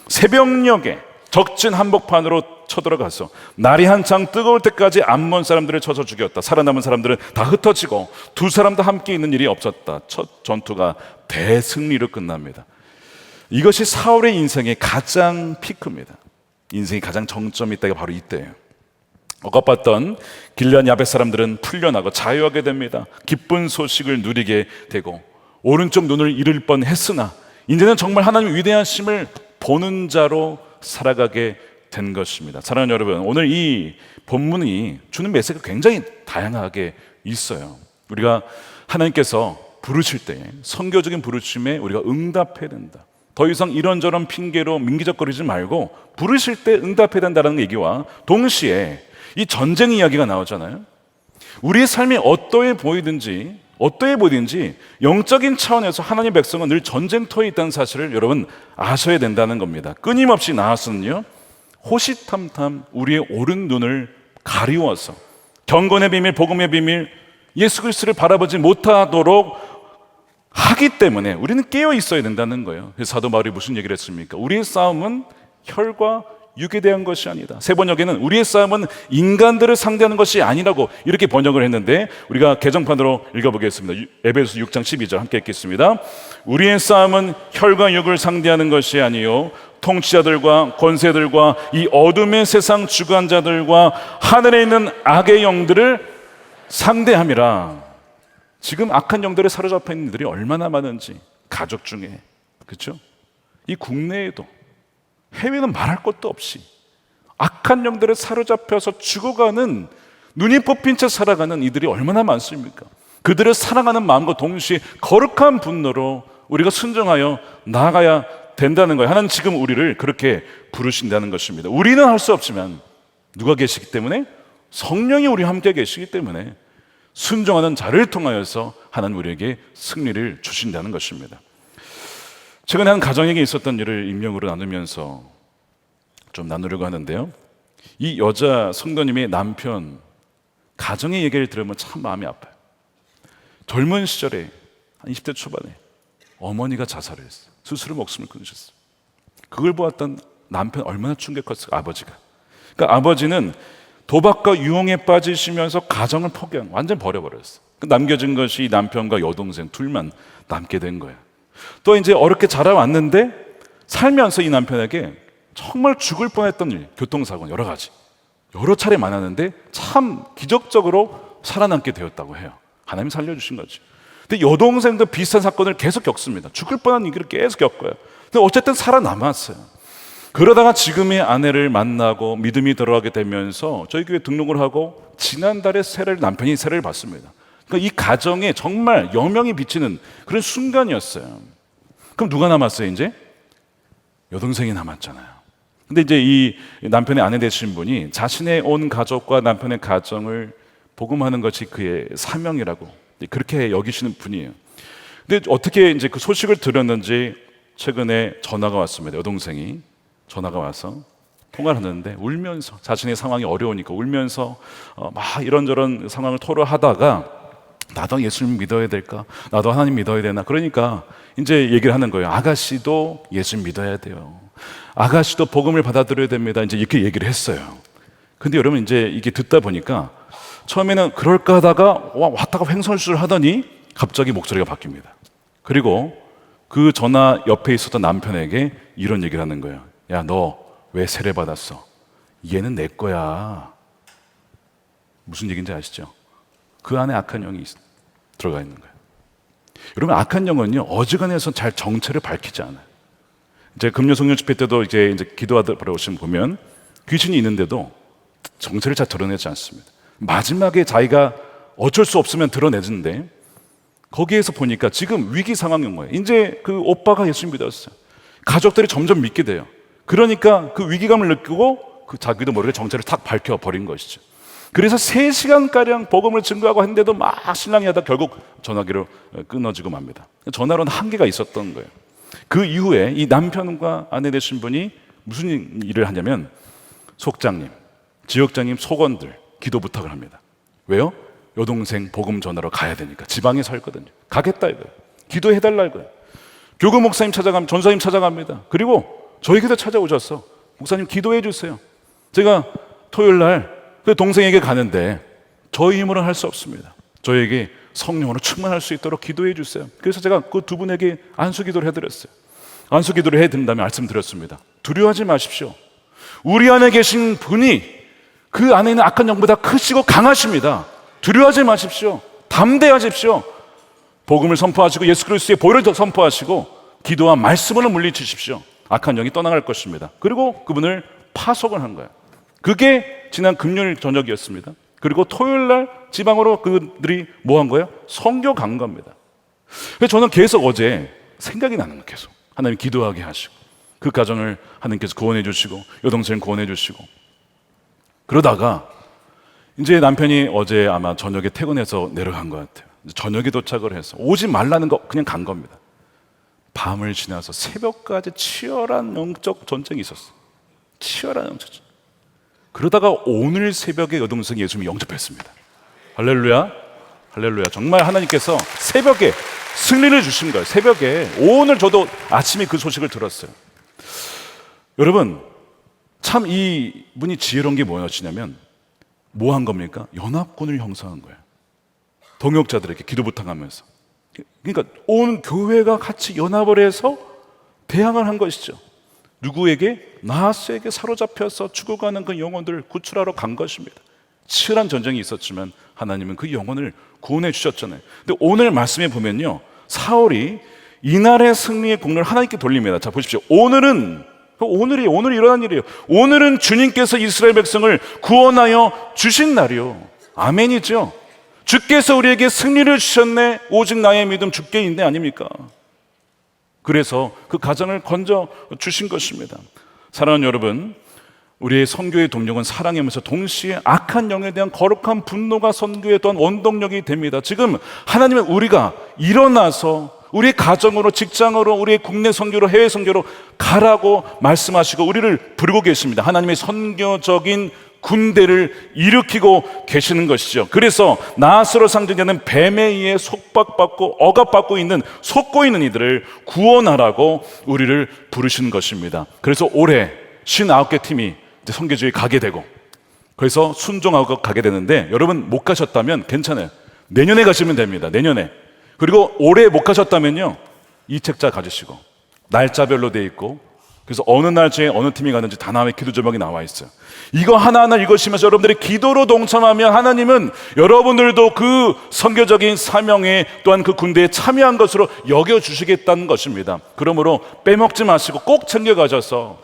새벽녘에 적진 한복판으로 쳐들어가서 날이 한창 뜨거울 때까지 암몬 사람들을 쳐서 죽였다. 살아남은 사람들은 다 흩어지고 두 사람 다 함께 있는 일이 없었다. 첫 전투가 대승리로 끝납니다. 이것이 사울의 인생의 가장 피크입니다. 인생의 가장 정점이 있다가 바로 이때예요. 억압받던 길앗 야베스 사람들은 풀려나고 자유하게 됩니다. 기쁜 소식을 누리게 되고 오른쪽 눈을 잃을 뻔했으나 이제는 정말 하나님의 위대하심을 보는 자로 살아가게 된 것입니다. 사랑하는 여러분, 오늘 이 본문이 주는 메시지가 굉장히 다양하게 있어요. 우리가 하나님께서 부르실 때 선교적인 부르심에 우리가 응답해야 된다. 더 이상 이런저런 핑계로 민기적거리지 말고 부르실 때 응답해야 된다는 얘기와 동시에 이 전쟁 이야기가 나오잖아요. 우리의 삶이 어떠해 보이든지 영적인 차원에서 하나님의 백성은 늘 전쟁터에 있다는 사실을 여러분 아셔야 된다는 겁니다. 끊임없이 나아서는요, 호시탐탐 우리의 오른 눈을 가리워서 경건의 비밀, 복음의 비밀, 예수 그리스도를 바라보지 못하도록 하기 때문에 우리는 깨어 있어야 된다는 거예요. 그래서 사도 바울이 무슨 얘기를 했습니까? 우리의 싸움은 혈과 육에 대한 것이 아니다. 세 번역에는 우리의 싸움은 인간들을 상대하는 것이 아니라고 이렇게 번역을 했는데 우리가 개정판으로 읽어보겠습니다. 에베소 6장 12절 함께 읽겠습니다. 우리의 싸움은 혈과 육을 상대하는 것이 아니요 통치자들과 권세들과 이 어둠의 세상 주관자들과 하늘에 있는 악의 영들을 상대함이라. 지금 악한 영들에 사로잡혀 있는 이들이 얼마나 많은지, 가족 중에, 그렇죠? 이 국내에도 해외는 말할 것도 없이 악한 영들에 사로잡혀서 죽어가는, 눈이 뽑힌 채 살아가는 이들이 얼마나 많습니까? 그들을 사랑하는 마음과 동시에 거룩한 분노로 우리가 순종하여 나아가야 된다는 거예요. 하나님 지금 우리를 그렇게 부르신다는 것입니다. 우리는 할 수 없지만 누가 계시기 때문에? 성령이 우리와 함께 계시기 때문에 순종하는 자를 통하여서 하나님 우리에게 승리를 주신다는 것입니다. 최근에 한 가정에게 있었던 일을 익명으로 나누면서 좀 나누려고 하는데요. 이 여자 성도님의 남편 가정의 얘기를 들으면 참 마음이 아파요. 젊은 시절에 한 20대 초반에 어머니가 자살을 했어요. 스스로 목숨을 끊으셨어요. 그걸 보았던 남편 얼마나 충격했을까, 아버지가. 그러니까 아버지는 도박과 유흥에 빠지시면서 가정을 포기한, 완전 버려버렸어요. 남겨진 것이 남편과 여동생 둘만 남게 된 거예요. 또 이제 어렵게 자라왔는데 살면서 이 남편에게 정말 죽을 뻔했던 일, 교통사고 여러 가지, 여러 차례 많았는데 참 기적적으로 살아남게 되었다고 해요. 하나님이 살려주신 거죠. 근데 여동생도 비슷한 사건을 계속 겪습니다. 죽을 뻔한 일을 계속 겪어요. 근데 어쨌든 살아남았어요. 그러다가 지금의 아내를 만나고 믿음이 들어가게 되면서 저희 교회 등록을 하고 지난달에 남편이 세례를 받습니다. 그러니까 이 가정에 정말 여명이 비치는 그런 순간이었어요. 그럼 누가 남았어요, 이제? 여동생이 남았잖아요. 근데 이제 이 남편의 아내 되신 분이 자신의 온 가족과 남편의 가정을 복음하는 것이 그의 사명이라고 그렇게 여기시는 분이에요. 근데 어떻게 이제 그 소식을 들었는지 최근에 전화가 왔습니다. 여동생이 전화가 와서 통화를 하는데 울면서 자신의 상황이 어려우니까 울면서 막 이런저런 상황을 토로하다가 나도 예수님 믿어야 될까? 나도 하나님 믿어야 되나? 그러니까 이제 얘기를 하는 거예요. 아가씨도 예수 믿어야 돼요. 아가씨도 복음을 받아들여야 됩니다. 이제 이렇게 얘기를 했어요. 근데 여러분 이제 이게 듣다 보니까 처음에는 그럴까 하다가 왔다가 횡설수설 하더니 갑자기 목소리가 바뀝니다. 그리고 그 전화 옆에 있었던 남편에게 이런 얘기를 하는 거예요. 야, 너 왜 세례받았어? 얘는 내 거야. 무슨 얘기인지 아시죠? 그 안에 악한 영이 들어가 있는 거예요. 여러분, 악한 영은요, 어지간해서 잘 정체를 밝히지 않아요. 이제 금요 성령 집회 때도 이제 기도하러 오시면 보면 귀신이 있는데도 정체를 잘 드러내지 않습니다. 마지막에 자기가 어쩔 수 없으면 드러내는데 거기에서 보니까 지금 위기 상황인 거예요. 이제 그 오빠가 예수님 믿었어요. 가족들이 점점 믿게 돼요. 그러니까 그 위기감을 느끼고 그 자기도 모르게 정체를 탁 밝혀버린 것이죠. 그래서 3시간가량 복음을 증거하고 했는데도 막 신랑이 하다 결국 전화기로 끊어지고 맙니다. 전화로는 한계가 있었던 거예요. 그 이후에 이 남편과 아내 되신 분이 무슨 일을 하냐면 속장님, 지역장님, 속원들 기도 부탁을 합니다. 왜요? 여동생 복음 전하러 가야 되니까. 지방에 살거든요. 가겠다 이거예요. 기도해달라 이거예요. 교구 목사님 찾아갑니다. 전사님 찾아갑니다. 그리고 저에게도 찾아오셨어. 목사님 기도해 주세요. 제가 토요일 날 그 동생에게 가는데 저희 힘으로는 할 수 없습니다. 저에게 성령으로 충만할 수 있도록 기도해 주세요. 그래서 제가 그 두 분에게 안수 기도를 해드렸어요. 안수 기도를 해드린다면 말씀드렸습니다. 두려워하지 마십시오. 우리 안에 계신 분이 그 안에 있는 악한 영보다 크시고 강하십니다. 두려워하지 마십시오. 담대하십시오. 복음을 선포하시고 예수 그리스도의 보혈을 선포하시고 기도와 말씀으로 물리치십시오. 악한 영이 떠나갈 것입니다. 그리고 그분을 파송을 한 거예요. 그게 지난 금요일 저녁이었습니다. 그리고 토요일 날 지방으로 그들이 뭐 한 거예요? 선교 간 겁니다. 그래서 저는 계속 어제 생각이 나는 거예요. 계속 하나님 기도하게 하시고 그 가정을 하나님께서 구원해 주시고 여동생을 구원해 주시고 그러다가 이제 남편이 어제 아마 저녁에 퇴근해서 내려간 것 같아요. 저녁에 도착을 해서 오지 말라는 거 그냥 간 겁니다. 밤을 지나서 새벽까지 치열한 영적 전쟁이 있었어요. 치열한 영적 전쟁. 그러다가 오늘 새벽에 여동생이 예수님을 영접했습니다. 할렐루야, 할렐루야. 정말 하나님께서 새벽에 승리를 주신 거예요. 새벽에. 오늘 저도 아침에 그 소식을 들었어요. 여러분, 참 이분이 지혜로운 게 뭐였냐면 뭐 한 겁니까? 연합군을 형성한 거예요. 동역자들에게 기도 부탁하면서. 그러니까 온 교회가 같이 연합을 해서 대항을 한 것이죠. 누구에게? 나하스에게 사로잡혀서 죽어가는 그 영혼들을 구출하러 간 것입니다. 치열한 전쟁이 있었지만 하나님은 그 영혼을 구원해 주셨잖아요. 근데 오늘 말씀에 보면요, 사울이 이날의 승리의 공로를 하나님께 돌립니다. 자, 보십시오. 오늘 일어난 일이에요. 오늘은 주님께서 이스라엘 백성을 구원하여 주신 날이요. 아멘이죠. 주께서 우리에게 승리를 주셨네. 오직 나의 믿음 주께 있네 아닙니까? 그래서 그 가정을 건져 주신 것입니다. 사랑하는 여러분, 우리의 선교의 동력은 사랑이면서 동시에 악한 영에 대한 거룩한 분노가 선교에 또한 원동력이 됩니다. 지금 하나님은 우리가 일어나서 우리 가정으로, 직장으로, 우리의 국내 선교로, 해외 선교로 가라고 말씀하시고 우리를 부르고 계십니다. 하나님의 선교적인 군대를 일으키고 계시는 것이죠. 그래서 나스로 상징되는 뱀에 의해 속박받고 억압받고 있는, 속고 있는 이들을 구원하라고 우리를 부르시는 것입니다. 그래서 올해 59개 팀이 이제 선교지에 가게 되고, 그래서 순종하고 가게 되는데, 여러분 못 가셨다면 괜찮아요. 내년에 가시면 됩니다. 내년에. 그리고 올해 못 가셨다면요, 이 책자 가지시고 날짜별로 돼 있고, 그래서 어느 날짜에 어느 팀이 가는지 다 나와, 기도 제목이 나와 있어요. 이거 하나하나 읽으시면서 여러분들이 기도로 동참하면 하나님은 여러분들도 그 선교적인 사명에, 또한 그 군대에 참여한 것으로 여겨주시겠다는 것입니다. 그러므로 빼먹지 마시고 꼭 챙겨가셔서,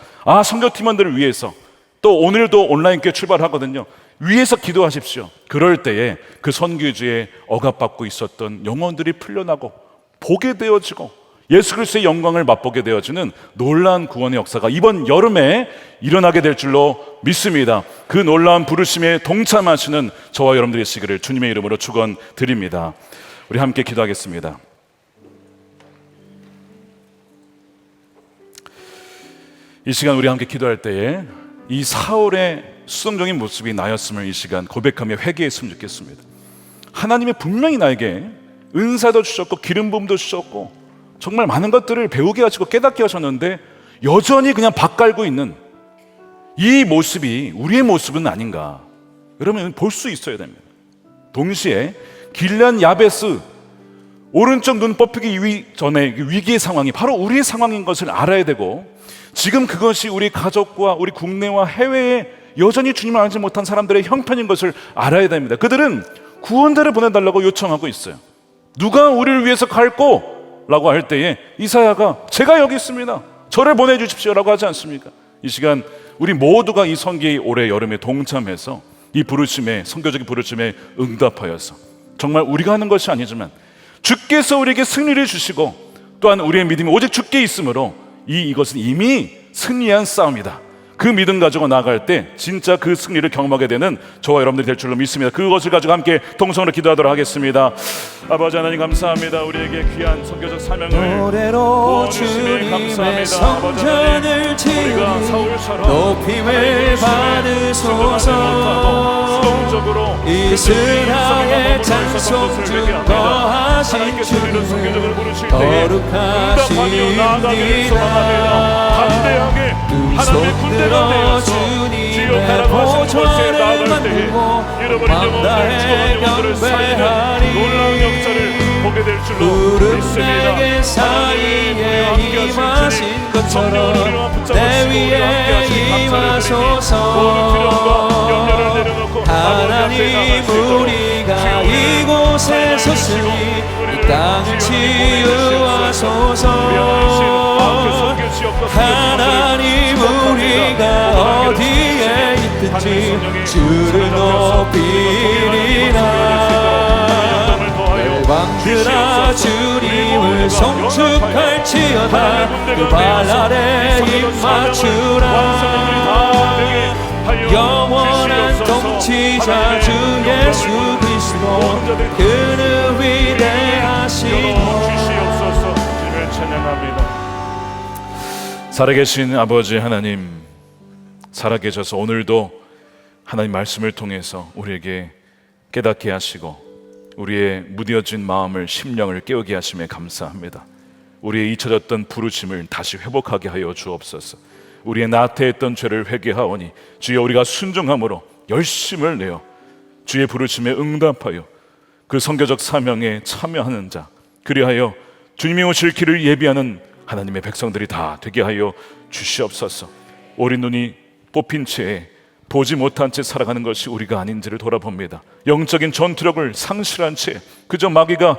선교팀원들을 위해서, 또 오늘도 온라인교회 출발하거든요. 위에서 기도하십시오. 그럴 때에 그 선교지에 억압받고 있었던 영혼들이 풀려나고 보게 되어지고 예수 그리스도의 영광을 맛보게 되어지는 놀라운 구원의 역사가 이번 여름에 일어나게 될 줄로 믿습니다. 그 놀라운 부르심에 동참하시는 저와 여러분들이 되시기를 주님의 이름으로 축원드립니다. 우리 함께 기도하겠습니다. 이 시간 우리 함께 기도할 때에 이 사울의 수동적인 모습이 나였음을 이 시간 고백하며 회개했으면 좋겠습니다. 하나님이 분명히 나에게 은사도 주셨고 기름 부음도 주셨고 정말 많은 것들을 배우게 하시고 깨닫게 하셨는데 여전히 그냥 밥 깔고 있는 이 모습이 우리의 모습은 아닌가, 여러분 볼 수 있어야 됩니다. 동시에 길르앗 야베스 오른쪽 눈 뽑히기 전에 위기의 상황이 바로 우리의 상황인 것을 알아야 되고, 지금 그것이 우리 가족과 우리 국내와 해외에 여전히 주님을 알지 못한 사람들의 형편인 것을 알아야 됩니다. 그들은 구원자를 보내달라고 요청하고 있어요. 누가 우리를 위해서 갈고? 라고 할 때에 이사야가 제가 여기 있습니다, 저를 보내주십시오 라고 하지 않습니까? 이 시간 우리 모두가 이 선기의 올해 여름에 동참해서 이 부르심에, 선교적인 부르심에 응답하여서 정말 우리가 하는 것이 아니지만 주께서 우리에게 승리를 주시고, 또한 우리의 믿음이 오직 주께 있으므로 이것은 이미 승리한 싸움이다, 그 믿음 가지고 나아갈 때 진짜 그 승리를 경험하게 되는 저와 여러분들이 될 줄로 믿습니다. 그것을 가지고 함께 동성으로 기도하도록 하겠습니다. 아버지 하나님 감사합니다. 우리에게 귀한 선교적 사명을 부어주심에 감사합니다. 아버지 하나님, 우리가 사울처럼 높임을 받으소서. 수동적으로 이스라엘 찬송 중 거하신 주를 거룩하신 나아가기를 담대하게 하나님의 군대가 되어서 주여 가라고 하신 곳에 나아갈 때에 잃어버린 영혼들, 죽어간 영혼들을 살리는 놀라운 역사를 보게 될 줄로 믿습니다. 하나님, 우리와 함께 하신 주님, 성령을 우리와 붙잡으시고 우리와 함께 하신 감사를 드리니 모든 필요함과 염려를 내려놓고 하나님, 우리가 이곳에 섰으니 이 땅을 치유하소서. 하나님, 우리가 어디에 있든지 주를 높이리라. 열방들아 주님을 송축할지어다. 그 발 아래 입 맞추라. 영원한 통치자 주 예수 그리스도, 그는 위대하시고. 살아계신 아버지 하나님, 살아계셔서 오늘도 하나님 말씀을 통해서 우리에게 깨닫게 하시고 우리의 무뎌진 마음을, 심령을 깨우게 하심에 감사합니다. 우리의 잊혀졌던 부르심을 다시 회복하게 하여 주옵소서. 우리의 나태했던 죄를 회개하오니 주여 우리가 순종함으로 열심을 내어 주의 부르심에 응답하여 그 선교적 사명에 참여하는 자, 그리하여 주님이 오실 길을 예비하는 하나님의 백성들이 다 되게 하여 주시옵소서. 우리 눈이 뽑힌 채에 보지 못한 채 살아가는 것이 우리가 아닌지를 돌아봅니다. 영적인 전투력을 상실한 채 그저 마귀가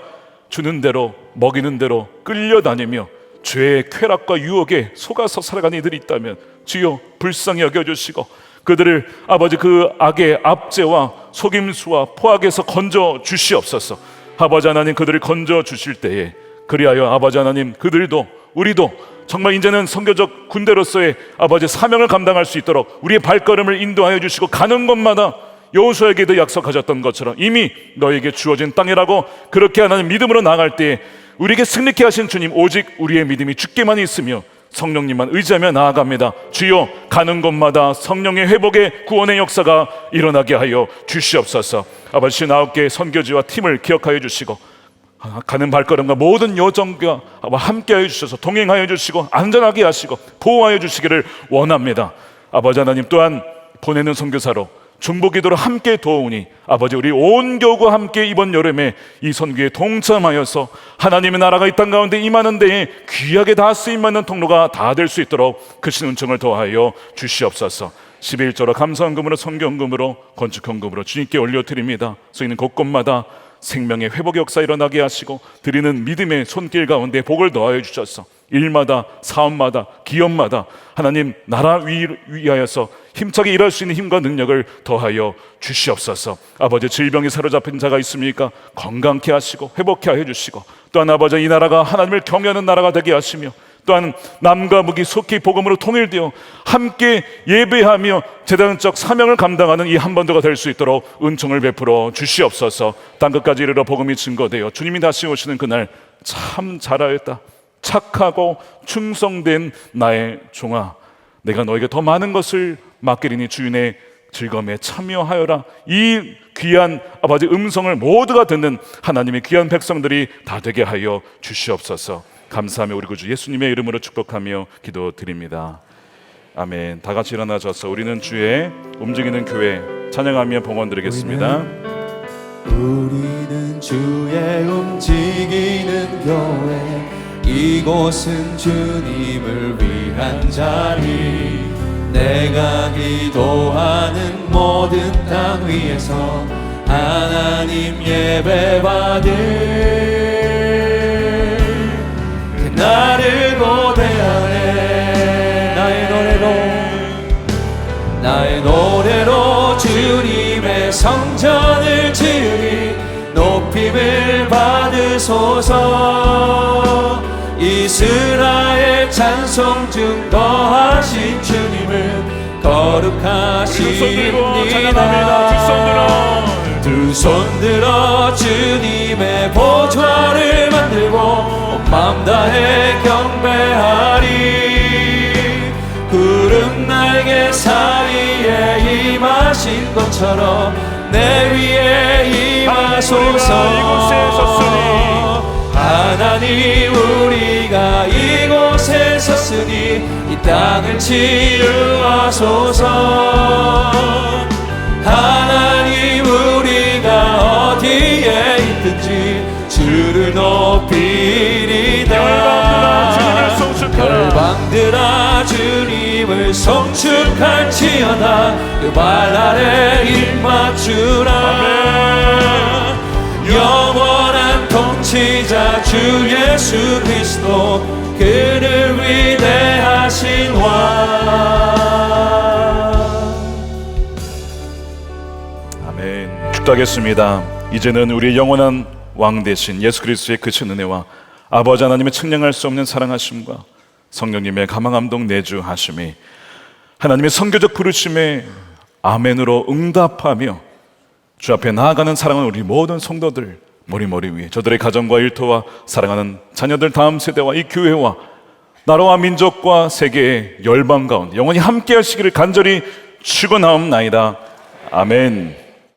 주는 대로 먹이는 대로 끌려다니며 죄의 쾌락과 유혹에 속아서 살아가는 이들이 있다면 주여 불쌍히 여겨주시고 그들을 아버지 그 악의 압제와 속임수와 포악에서 건져 주시옵소서. 아버지 하나님, 그들을 건져 주실 때에 그리하여 아버지 하나님, 그들도 우리도 정말 이제는 선교적 군대로서의 아버지 사명을 감당할 수 있도록 우리의 발걸음을 인도하여 주시고, 가는 곳마다 여호수아에게도 약속하셨던 것처럼 이미 너에게 주어진 땅이라고 그렇게 하나님 믿음으로 나아갈 때에 우리에게 승리케 하신 주님, 오직 우리의 믿음이 주께만 있으며 성령님만 의지하며 나아갑니다. 주여, 가는 곳마다 성령의 회복의 구원의 역사가 일어나게 하여 주시옵소서. 아버지, 9개 선교지와 팀을 기억하여 주시고 가는 발걸음과 모든 여정과 함께하여 주셔서 동행하여 주시고 안전하게 하시고 보호하여 주시기를 원합니다. 아버지 하나님, 또한 보내는 선교사로 중보기도로 함께 도우니 아버지, 우리 온 교우가 함께 이번 여름에 이 선교에 동참하여서 하나님의 나라가 이 땅 가운데 임하는 데에 귀하게 다 쓰임받는 통로가 다 될 수 있도록 크신 은총을 더하여 주시옵소서. 11조로 감사헌금으로 선교헌금으로 건축헌금으로 주님께 올려드립니다. 쏘이는 곳곳마다 생명의 회복 역사 일어나게 하시고 드리는 믿음의 손길 가운데 복을 더하여 주셔서 일마다 사업마다 기업마다 하나님 나라 위하여서 힘차게 일할 수 있는 힘과 능력을 더하여 주시옵소서. 아버지, 질병에 사로잡힌 자가 있습니까? 건강케 하시고 회복케 하여 주시고, 또한 아버지, 이 나라가 하나님을 경외하는 나라가 되게 하시며, 또한 남과 북이 속히 복음으로 통일되어 함께 예배하며 재단적 사명을 감당하는 이 한반도가 될 수 있도록 은총을 베풀어 주시옵소서. 땅끝까지 이르러 복음이 증거되어 주님이 다시 오시는 그날 참 잘하였다, 착하고 충성된 나의 종아, 내가 너에게 더 많은 것을 맡기리니 주인의 즐거움에 참여하여라. 이 귀한 아버지 음성을 모두가 듣는 하나님의 귀한 백성들이 다 되게 하여 주시옵소서. 감사하며 우리 구주 예수님의 이름으로 축복하며 기도드립니다. 아멘. 다 같이 일어나셔서 우리는 주의 움직이는 교회 찬양하며 봉헌 드리겠습니다. 우리는 주의 움직이는 교회, 이곳은 주님을 위한 자리. 내가 기도하는 모든 땅 위에서 하나님 예배받을 그날을 고대하네. 나의 노래로 주님의 성전을 지으리. 높임을 받으소서. 이스라엘 찬송 중 거하신 주님을 거룩하십니다. 두 손 들어 주님의 보좌를 만들고 온 마음 다해 경배하리. 구름 날개 사이에 임하신 것처럼 내 위에 임하소서. 하나님 우리가 이곳에 섰으니 이 땅을 치유하소서. 하나님 우리가 어디에 있든지 주를 높이리다. 열방들아 주님을 송축할지어다. 그 발 아래 입맞추라. 영원한 통치자 주 예수 그리스도, 그를 위대하신 왕. 아멘. 축도하겠습니다. 이제는 우리의 영원한 왕 되신 예수 그리스도의 크신 은혜와 아버지 하나님의 측량할 수 없는 사랑하심과 성령님의 가망함동 내주하심이 하나님의 선교적 부르심에 아멘으로 응답하며 주 앞에 나아가는 사랑하는 우리 모든 성도들 머리머리 위에 저들의 가정과 일터와 사랑하는 자녀들 다음 세대와 이 교회와 나라와 민족과 세계의 열방 가운데 영원히 함께 하시기를 간절히 축원하옵나이다. 아멘.